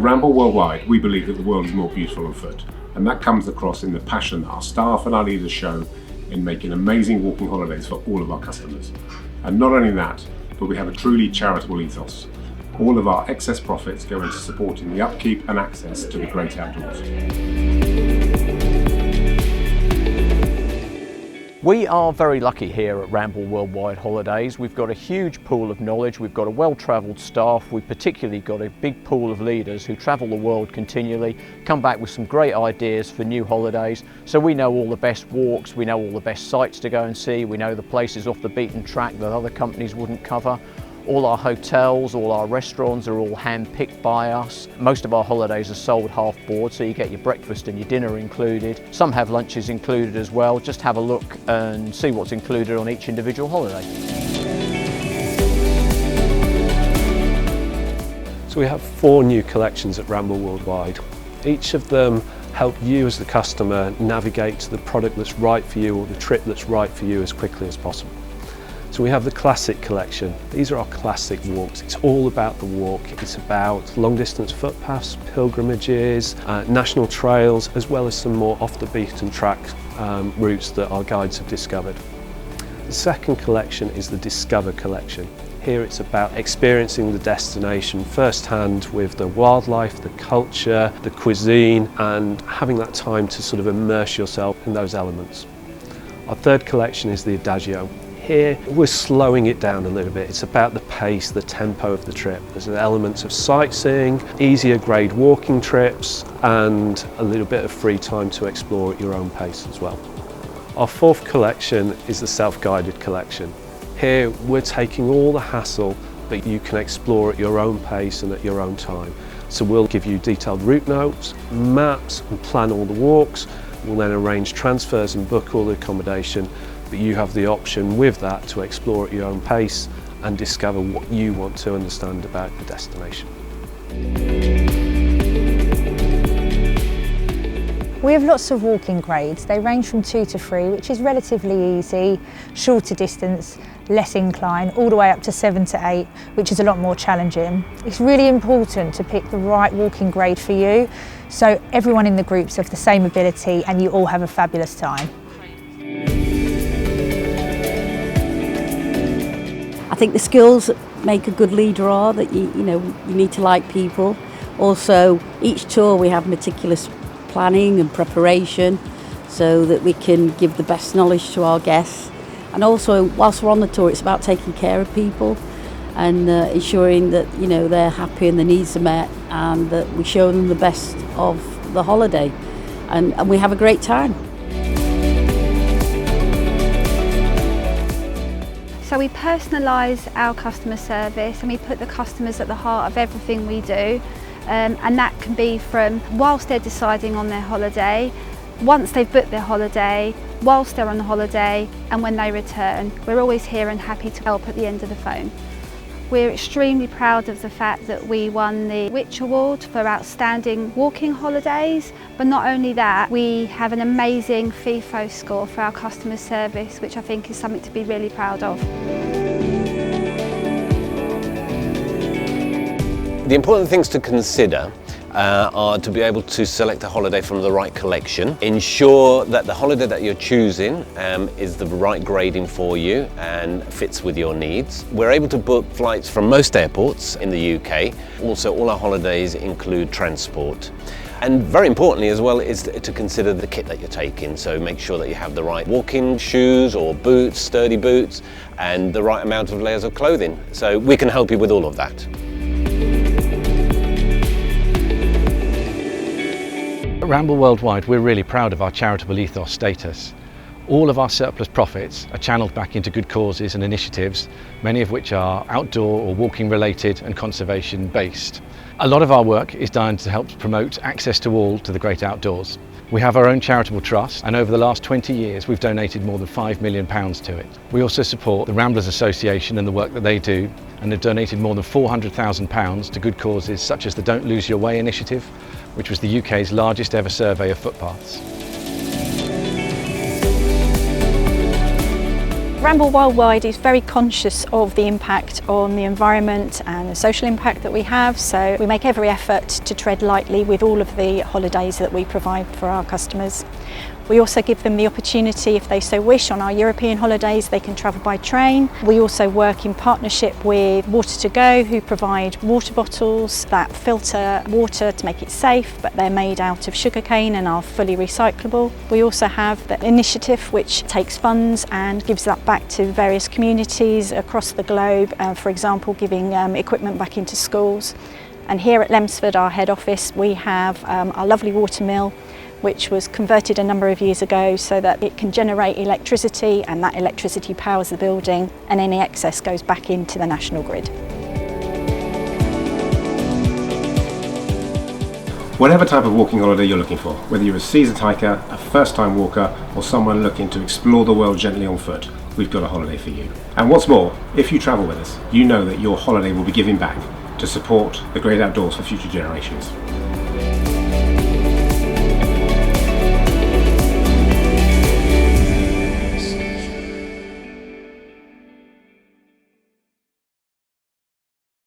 Ramble Worldwide, we believe that the world is more beautiful on foot, and that comes across in the passion that our staff and our leaders show in making amazing walking holidays for all of our customers. And not only that, but we have a truly charitable ethos. All of our excess profits go into supporting the upkeep and access to the great outdoors. We are very lucky here at Ramble Worldwide Holidays. We've got a huge pool of knowledge, we've got a well-travelled staff, we've particularly got a big pool of leaders who travel the world continually, come back with some great ideas for new holidays. So we know all the best walks, we know all the best sites to go and see, we know the places off the beaten track that other companies wouldn't cover. All our hotels, all our restaurants are all hand-picked by us. Most of our holidays are sold half board, so you get your breakfast and your dinner included. Some have lunches included as well. Just have a look and see what's included on each individual holiday. So we have 4 new collections at Ramble Worldwide. Each of them help you as the customer navigate to the product that's right for you or the trip that's right for you as quickly as possible. So we have the Classic collection. These are our classic walks. It's all about the walk. It's about long distance footpaths, pilgrimages, national trails, as well as some more off the beaten track routes that our guides have discovered. The second collection is the Discover collection. Here it's about experiencing the destination firsthand with the wildlife, the culture, the cuisine, and having that time to sort of immerse yourself in those elements. Our third collection is the Adagio. Here we're slowing it down a little bit. It's about the pace, the tempo of the trip. There's elements of sightseeing, easier grade walking trips, and a little bit of free time to explore at your own pace as well. Our fourth collection is the self-guided collection. Here we're taking all the hassle, but you can explore at your own pace and at your own time. So we'll give you detailed route notes, maps, and plan all the walks. We'll then arrange transfers and book all the accommodation, but you have the option with that to explore at your own pace and discover what you want to understand about the destination. We have lots of walking grades. They range from 2 to 3, which is relatively easy, shorter distance, less incline, all the way up to 7 to 8, which is a lot more challenging. It's really important to pick the right walking grade for you, so everyone in the groups have the same ability and you all have a fabulous time. I think the skills that make a good leader are that you need to like people. Also, each tour we have meticulous planning and preparation so that we can give the best knowledge to our guests. And also, whilst we're on the tour, it's about taking care of people and ensuring that they're happy and their needs are met, and that we show them the best of the holiday, and we have a great time. So we personalise our customer service and we put the customers at the heart of everything we do, and that can be from whilst they're deciding on their holiday, once they've booked their holiday, whilst they're on the holiday, and when they return. We're always here and happy to help at the end of the phone. We're extremely proud of the fact that we won the Which Award for Outstanding Walking Holidays, but not only that, we have an amazing FIFO score for our customer service, which I think is something to be really proud of. The important things to consider are to be able to select a holiday from the right collection, ensure that the holiday that you're choosing is the right grading for you and fits with your needs. We're able to book flights from most airports in the UK. Also, all our holidays include transport. And very importantly as well is to consider the kit that you're taking. So make sure that you have the right walking shoes or boots, sturdy boots, and the right amount of layers of clothing. So we can help you with all of that. At Ramble Worldwide, we're really proud of our charitable ethos status. All of our surplus profits are channeled back into good causes and initiatives, many of which are outdoor or walking related and conservation based. A lot of our work is done to help promote access to all to the great outdoors. We have our own charitable trust, and over the last 20 years we've donated more than £5 million to it. We also support the Ramblers Association and the work that they do, and have donated more than £400,000 to good causes such as the Don't Lose Your Way initiative, which was the UK's largest ever survey of footpaths. Ramble Worldwide is very conscious of the impact on the environment and the social impact that we have, so we make every effort to tread lightly with all of the holidays that we provide for our customers. We also give them the opportunity, if they so wish, on our European holidays they can travel by train. We also work in partnership with Water2Go, who provide water bottles that filter water to make it safe, but they're made out of sugarcane and are fully recyclable. We also have the initiative which takes funds and gives that back to various communities across the globe, for example giving equipment back into schools. And here at Lemsford, our head office, we have our lovely water mill, which was converted a number of years ago so that it can generate electricity, and that electricity powers the building, and any excess goes back into the national grid. Whatever type of walking holiday you're looking for, whether you're a seasoned hiker, a first-time walker, or someone looking to explore the world gently on foot, we've got a holiday for you. And what's more, if you travel with us, you know that your holiday will be giving back to support the great outdoors for future generations.